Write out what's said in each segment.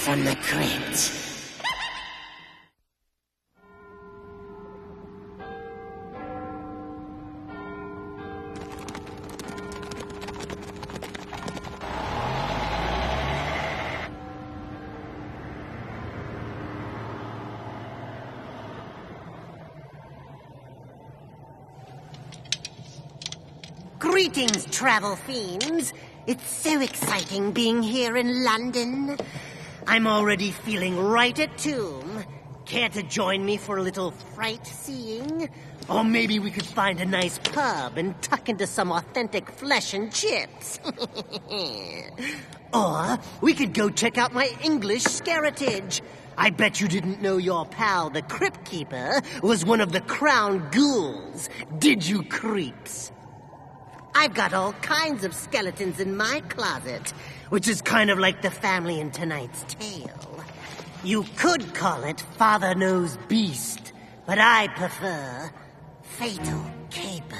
From the crypt. Greetings, travel fiends. It's so exciting being here in London. I'm already feeling right at tomb. Care to join me for a little fright-seeing? Or maybe we could find a nice pub and tuck into some authentic flesh and chips. Or we could go check out my English scarritage. I bet you didn't know your pal, the Crypt Keeper, was one of the crown ghouls. Did you, creeps? I've got all kinds of skeletons in my closet, which is kind of like the family in tonight's tale. You could call it Father Knows Beast, but I prefer Fatal Caper.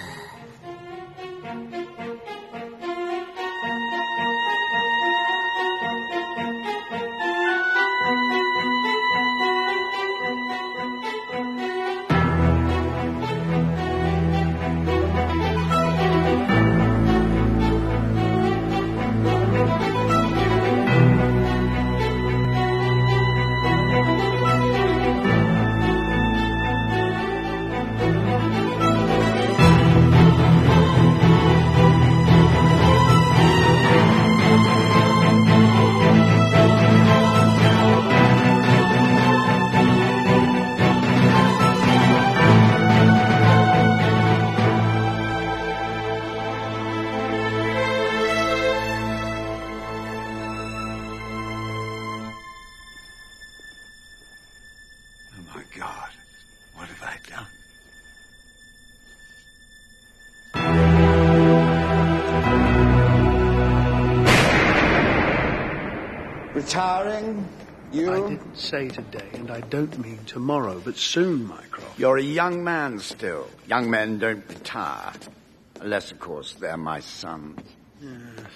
Retiring? You? I didn't say today, and I don't mean tomorrow, but soon, Mycroft. You're a young man still. Young men don't retire. Unless, of course, they're my sons. Yes.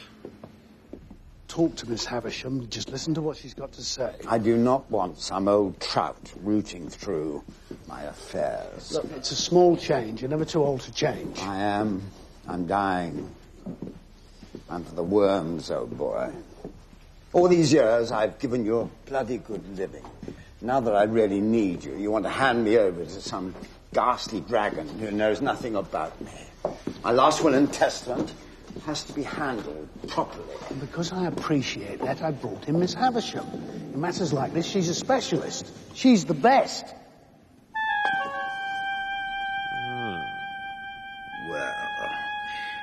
Talk to Miss Havisham. Just listen to what she's got to say. I do not want some old trout rooting through my affairs. Look, it's a small change. You're never too old to change. I am. I'm dying. And for the worms, old boy. All these years, I've given you a bloody good living. Now that I really need you, you want to hand me over to some ghastly dragon who knows nothing about me. My last will and testament has to be handled properly. And because I appreciate that, I brought in Miss Havisham. In matters like this, she's a specialist. She's the best. Well,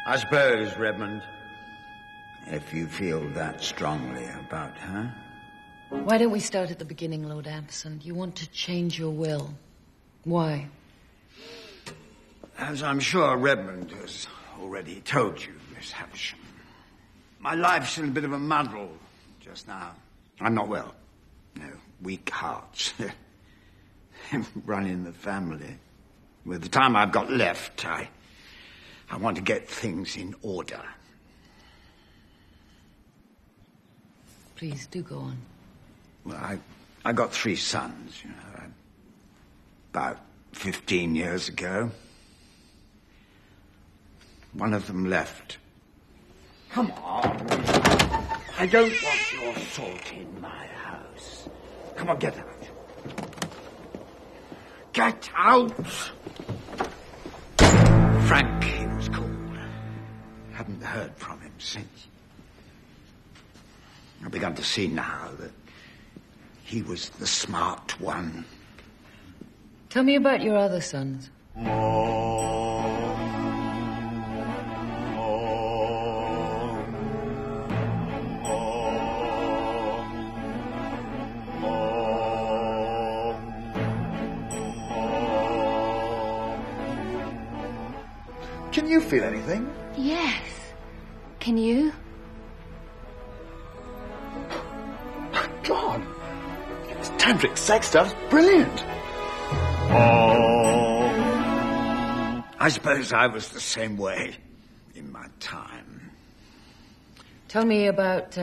I suppose, Redmond, if you feel that strongly about her. Why don't we start at the beginning, Lord Absent? You want to change your will. Why? As I'm sure Redmond has already told you, Miss Havisham, my life's in a bit of a muddle just now. I'm not well. No, weak hearts. Running the family. With the time I've got left, I want to get things in order. Please, do go on. Well, I got 3 sons, you know, about 15 years ago. One of them left. Come on. I don't want your salt in my house. Come on, get out. Get out! Frank, he was called. Haven't heard from him since. I've begun to see now that he was the smart one. Tell me about your other sons. Can you feel anything? Yes. Can you? My God! This tantric sex stuff's brilliant. I suppose I was the same way in my time. Tell me about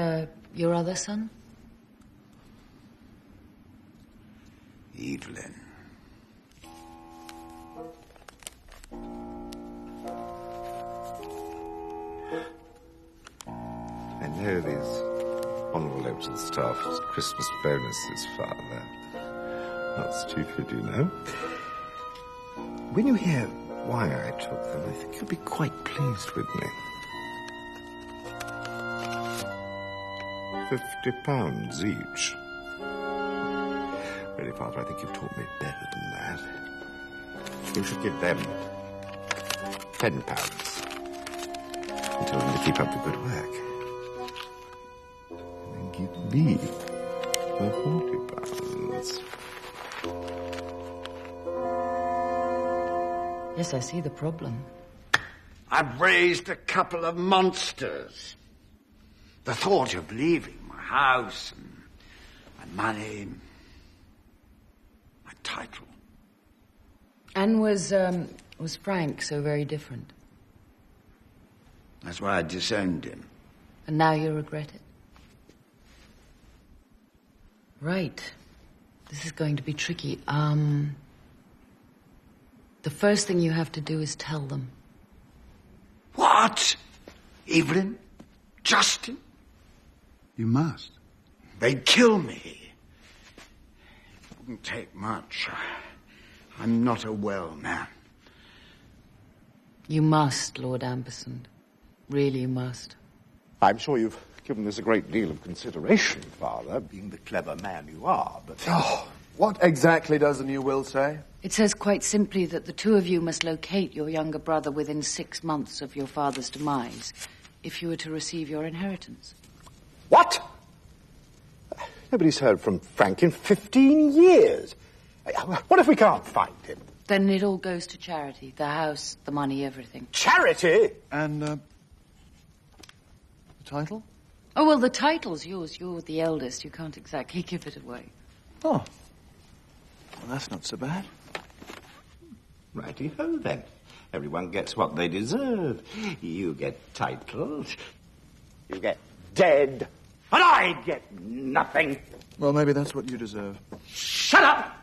your other son. Evelyn. I know these envelopes and stuff. Christmas bonuses, Father. Not stupid, you know. When you hear why I took them, I think you'll be quite pleased with me. £50 each. Really, Father, I think you've taught me better than that. You should give them £10 and tell them to keep up the good work. And then give me the £40. Yes, I see the problem. I've raised a couple of monsters. The thought of leaving my house and my money, my title. And was Frank so very different? That's why I disowned him. And now you regret it? Right. This is going to be tricky. The first thing you have to do is tell them. What? Evelyn? Justin? You must. They'd kill me. It wouldn't take much. I'm not a well man. You must, Lord Ambersand. Really, you must. I'm sure you've given this a great deal of consideration, Father, being the clever man you are, but... Oh, what exactly does the new will say? It says quite simply that the two of you must locate your younger brother within 6 months of your father's demise, if you were to receive your inheritance. What? Nobody's heard from Frank in 15 years. What if we can't find him? Then it all goes to charity. The house, the money, everything. Charity? And, the title? Oh, well, the title's yours. You're the eldest. You can't exactly give it away. Oh. Well, that's not so bad. Righty-ho, then. Everyone gets what they deserve. You get titles. You get dead. And I get nothing. Well, maybe that's what you deserve. Shut up!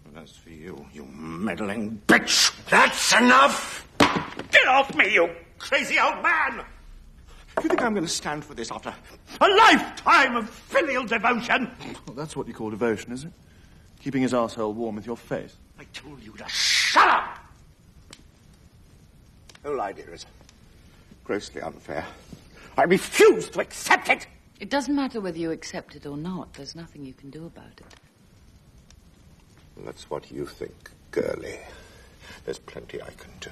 And as for you, you meddling bitch, That's enough! get off me, you crazy old man! Do you think I'm going to stand for this after a lifetime of filial devotion? Well, that's what you call devotion, is it? Keeping his arsehole warm with your face. I told you to shut up! The whole idea is grossly unfair. I refuse to accept it! It doesn't matter whether you accept it or not. There's nothing you can do about it. That's what you think, girlie. There's plenty I can do.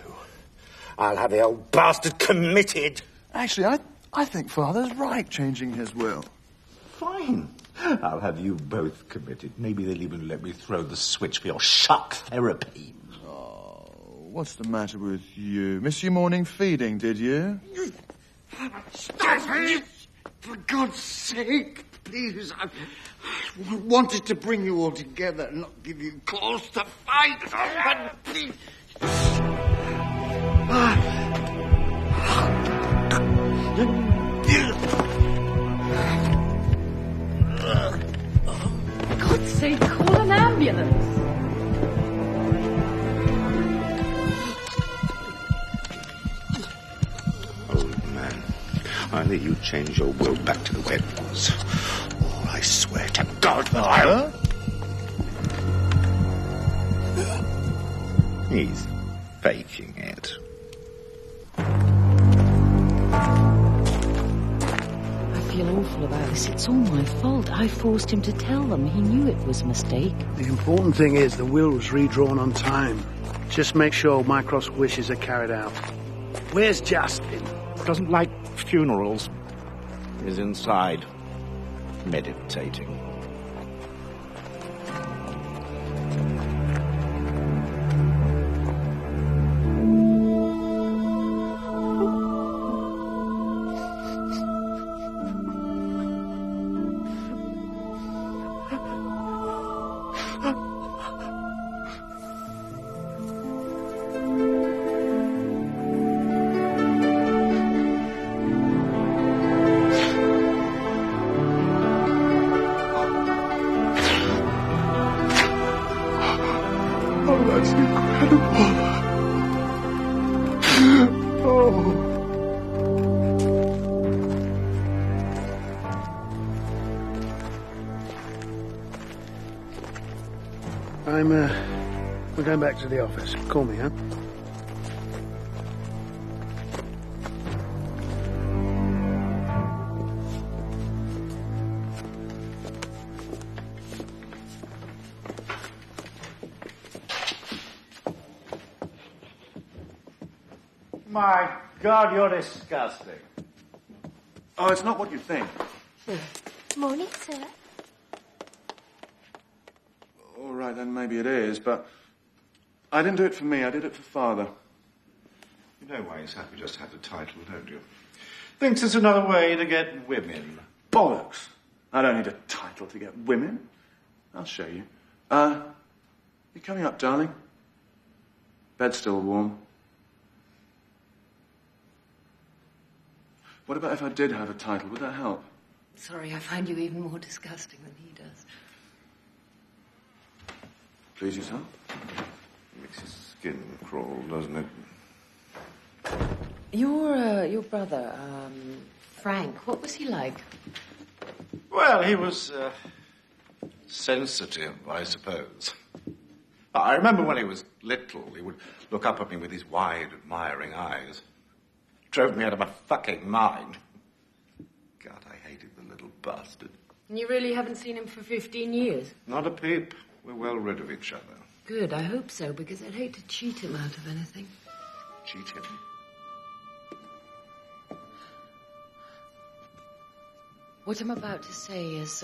I'll have the old bastard committed. Actually, I think Father's right changing his will. Fine. I'll have you both committed. Maybe they'll even let me throw the switch for your shock therapy. Oh, what's the matter with you? Miss your morning feeding, did you? Stop it! For God's sake! Please, I wanted to bring you all together and not give you cause to fight. But please. For God's sake, call an ambulance. Old man, either you change your will back to the way it was, or I swear to God that I'll... He's faking it. I feel awful about this. It's all my fault. I forced him to tell them. He knew it was a mistake. The important thing is the will was redrawn on time. Just make sure Mycroft's wishes are carried out. Where's Justin? Doesn't like funerals. He's inside, meditating. We're going back to the office. Call me, huh? My God, you're disgusting. Oh, it's not what you think. Morning, sir. All right, then maybe it is, but I didn't do it for me. I did it for Father. You know why he's happy just to have the title, don't you? Thinks it's another way to get women. Bollocks. I don't need a title to get women. I'll show you. You coming up, darling? Bed's still warm. What about if I did have a title? Would that help? Sorry, I find you even more disgusting than he does. Please yourself? Makes his skin crawl, doesn't it? Your brother, Frank, what was he like? Well, he was sensitive, I suppose. I remember when he was little, he would look up at me with his wide, admiring eyes. Drove me out of my fucking mind. God, I hated the little bastard. And you really haven't seen him for 15 years? Not a peep. We're well rid of each other. Good, I hope so, because I'd hate to cheat him out of anything. Cheat him? What I'm about to say is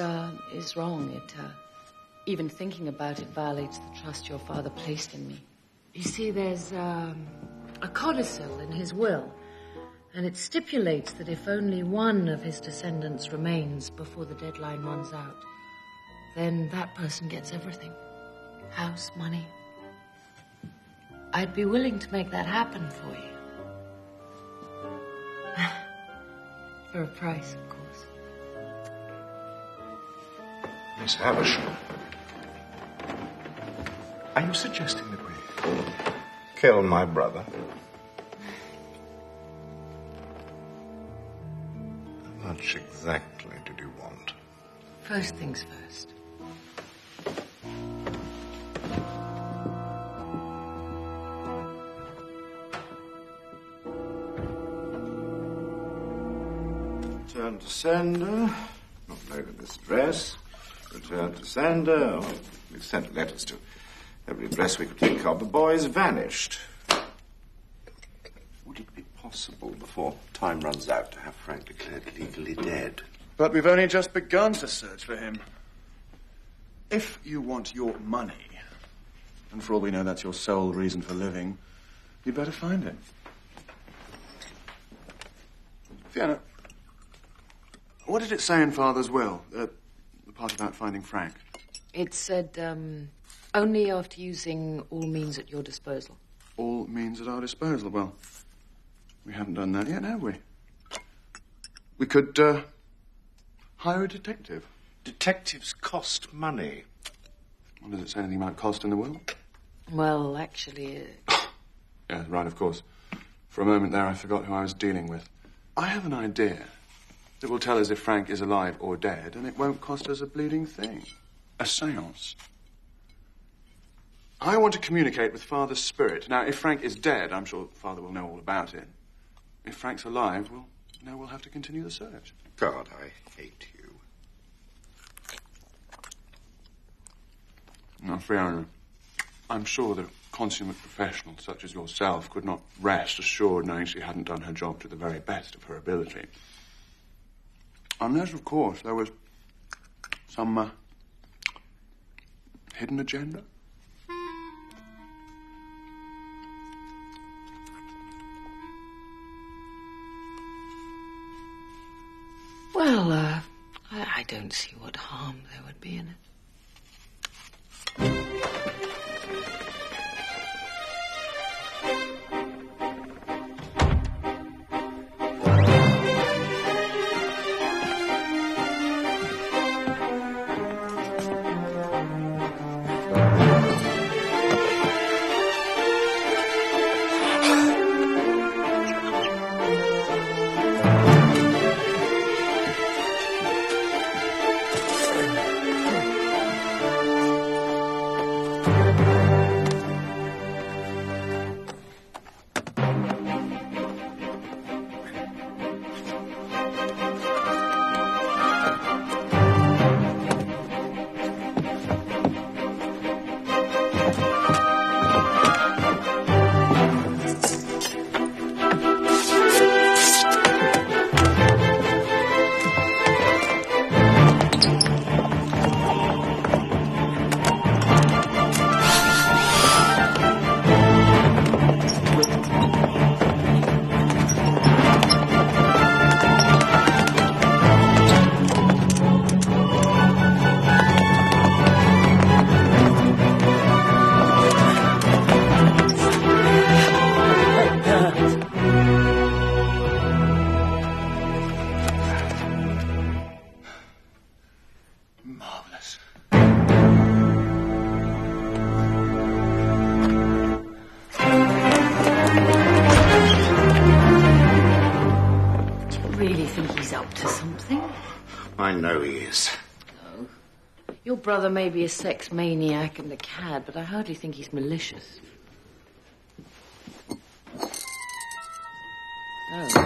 wrong. It, even thinking about it violates the trust your father placed in me. You see, there's a codicil in his will, and it stipulates that if only one of his descendants remains before the deadline runs out, then that person gets everything. House, money. I'd be willing to make that happen for you. For a price, of course. Miss Havisham, are you suggesting that we kill my brother? How much exactly did you want? First things first. Return to sender. Not loaded this address. Return to sender. Oh, we've sent letters to every address we could think of. The boy's vanished. Would it be possible before time runs out to have Frank declared legally dead? But we've only just begun to search for him. If you want your money, and for all we know that's your sole reason for living, you'd better find him. Fiona, What did it say in Father's will? The part about finding Frank? It said, only after using all means at your disposal. All means at our disposal. Well, we haven't done that yet, have we? We could, hire a detective. Detectives cost money. Well, does it say anything about cost in the will? Well, actually... Yeah, right, of course. For a moment there, I forgot who I was dealing with. I have an idea that will tell us if Frank is alive or dead, and it won't cost us a bleeding thing. A seance. I want to communicate with Father's spirit. Now, if Frank is dead, I'm sure Father will know all about it. If Frank's alive, we'll have to continue the search. God, I hate you. Now, Fiona, I'm sure that a consummate professional such as yourself could not rest assured knowing she hadn't done her job to the very best of her ability. Unless, of course, there was some hidden agenda. Well, I don't see what harm there would be in it. I know he is. No. Your brother may be a sex maniac and a cad, but I hardly think he's malicious. Oh.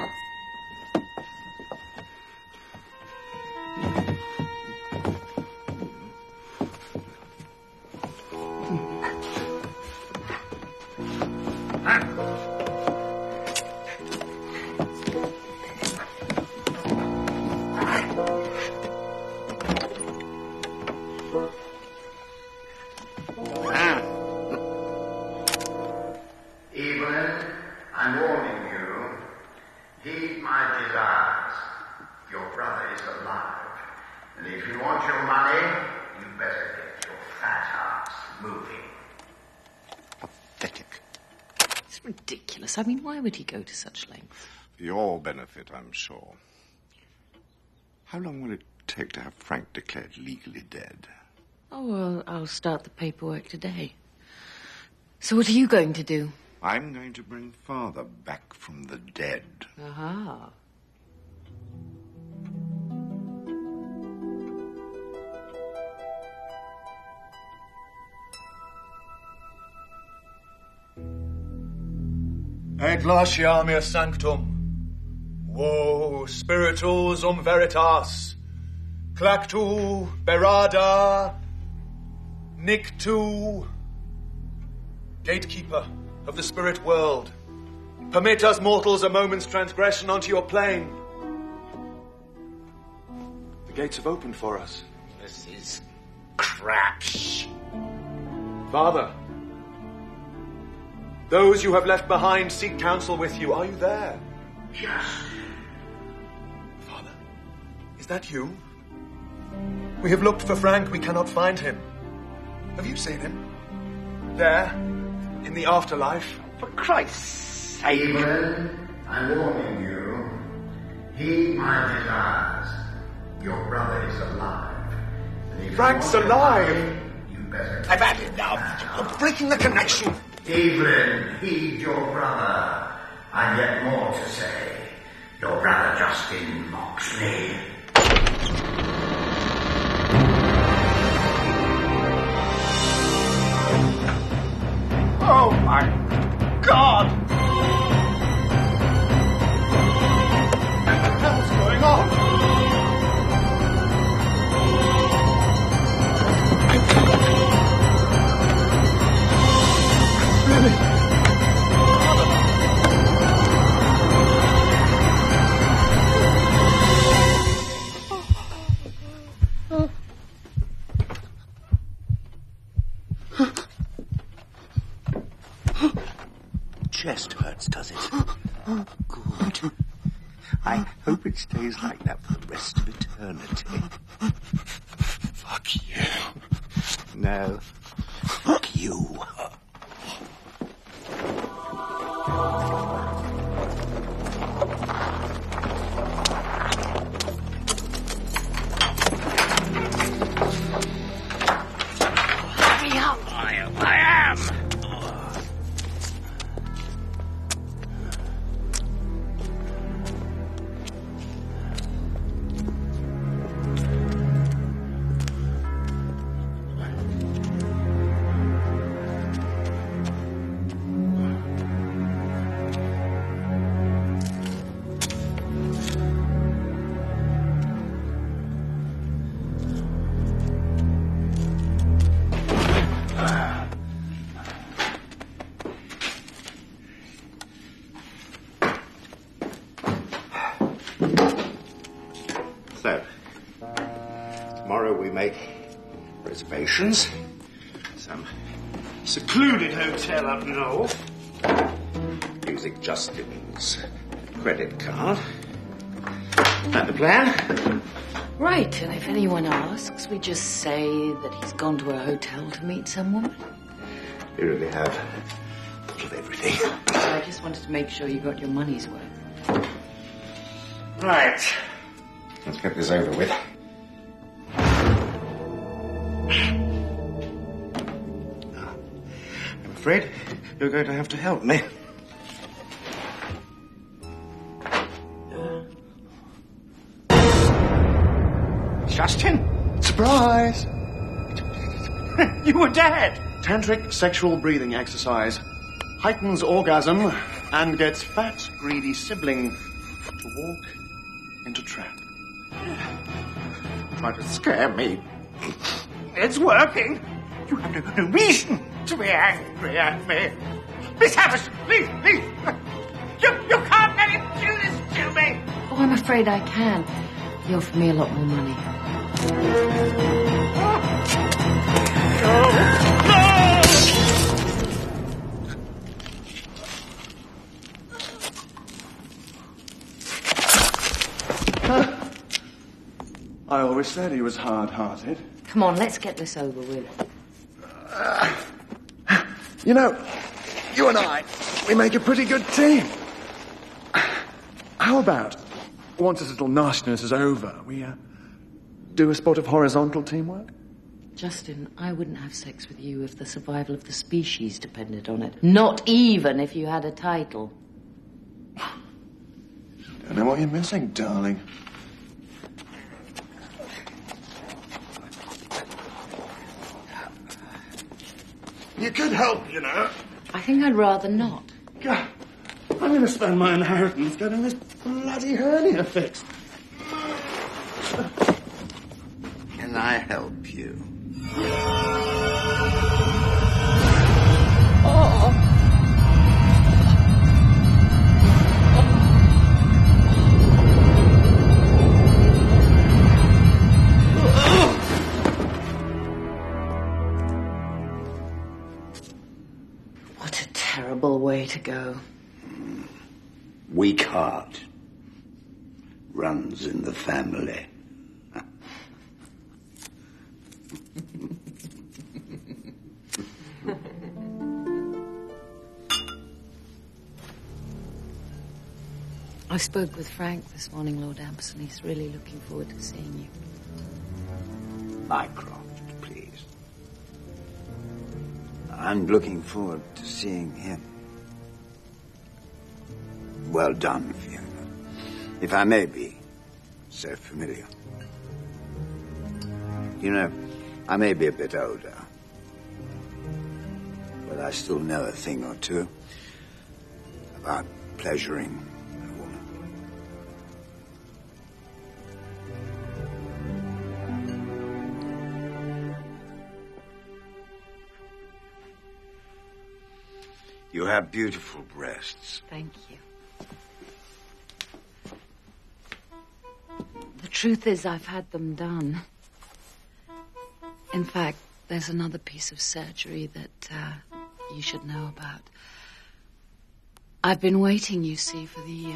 I mean, why would he go to such lengths? For your benefit, I'm sure. How long will it take to have Frank declared legally dead? Oh, well, I'll start the paperwork today. So what are you going to do? I'm going to bring Father back from the dead. Aha. Et glaciar mea sanctum, wo spiritus veritas, clactu berada, nictu, gatekeeper of the spirit world, permit us mortals a moment's transgression onto your plane. The gates have opened for us. This is crap. Father, those you have left behind seek counsel with you. Are you there? Yes. Father, is that you? We have looked for Frank. We cannot find him. Have you seen him? There, in the afterlife? For Christ's sake. Evelyn, I'm warning you. Heed my desires. Your brother is alive. And if Frank's you want alive! him, you better... I've had enough. You're breaking the connection. Evelyn, heed your brother. I've yet more to say. Your brother Justin mocks me. Oh my God! What the hell's going on? Chest hurts, does it? Good. I hope it stays like that for the rest of eternity. Fuck you. No. Fuck you. Hurry up! I am! So, tomorrow we make reservations. Some secluded hotel up north. Using Justin's credit card. That the plan? Right, and if anyone asks, we just say that he's gone to a hotel to meet someone. We really have thought of everything. So I just wanted to make sure you got your money's worth. Right. Let's get this over with. I'm afraid you're going to have to help me. Justin? Surprise! You were dead! Tantric sexual breathing exercise. Heightens orgasm and gets fat, greedy sibling to walk into trap. Trying to scare me. It's working. You have no reason to be angry at me. Miss Havisham, please, please. You can't let him do this to me. Oh, I'm afraid I can. He offered me a lot more money. I always said he was hard-hearted. Come on, let's get this over with. You know, you and I, we make a pretty good team. How about, once this little nastiness is over, we do a spot of horizontal teamwork? Justin, I wouldn't have sex with you if the survival of the species depended on it. Not even if you had a title. Don't know what you're missing, darling. You could help, you know. I think I'd rather not. God, I'm going to spend my inheritance getting this bloody hernia fixed. Can I help you? What a terrible way to go. Weak heart runs in the family. I spoke with Frank this morning, Lord Amberson. He's really looking forward to seeing you. Mycroft, please. I'm looking forward to seeing him. Well done, Fiona. If I may be so familiar. You know, I may be a bit older, but I still know a thing or two about pleasuring a woman. You have beautiful breasts. Thank you. The truth is, I've had them done. In fact, there's another piece of surgery that you should know about. I've been waiting, you see, for the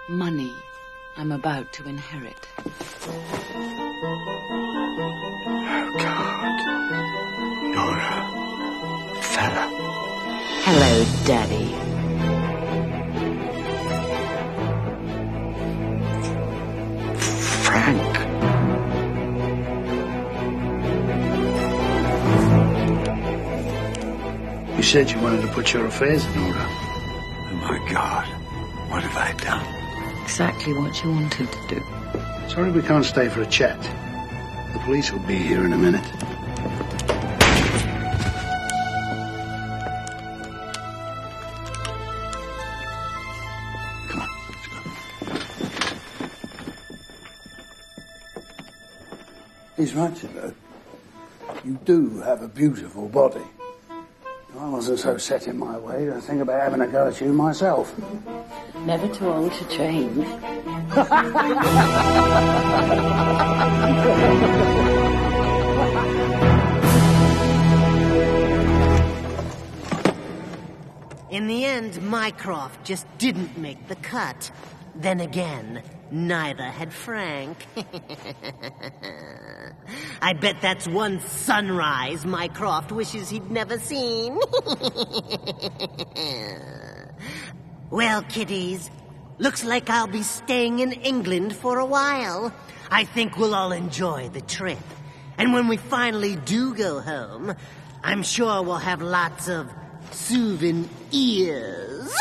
money I'm about to inherit. Oh, God. You're a fella. Hello, Daddy. Frank. You said you wanted to put your affairs in order. Oh, my God. What have I done? Exactly what you wanted to do. Sorry we can't stay for a chat. The police will be here in a minute. Come on, let's go. He's right, you know. You do have a beautiful body. If I wasn't so set in my way, I'd think about having a go at you myself. Never too old to change. In the end, Mycroft just didn't make the cut. Then again, neither had Frank. I bet that's one sunrise Mycroft wishes he'd never seen. Well, kiddies, looks like I'll be staying in England for a while. I think we'll all enjoy the trip. And when we finally do go home, I'm sure we'll have lots of souvenirs.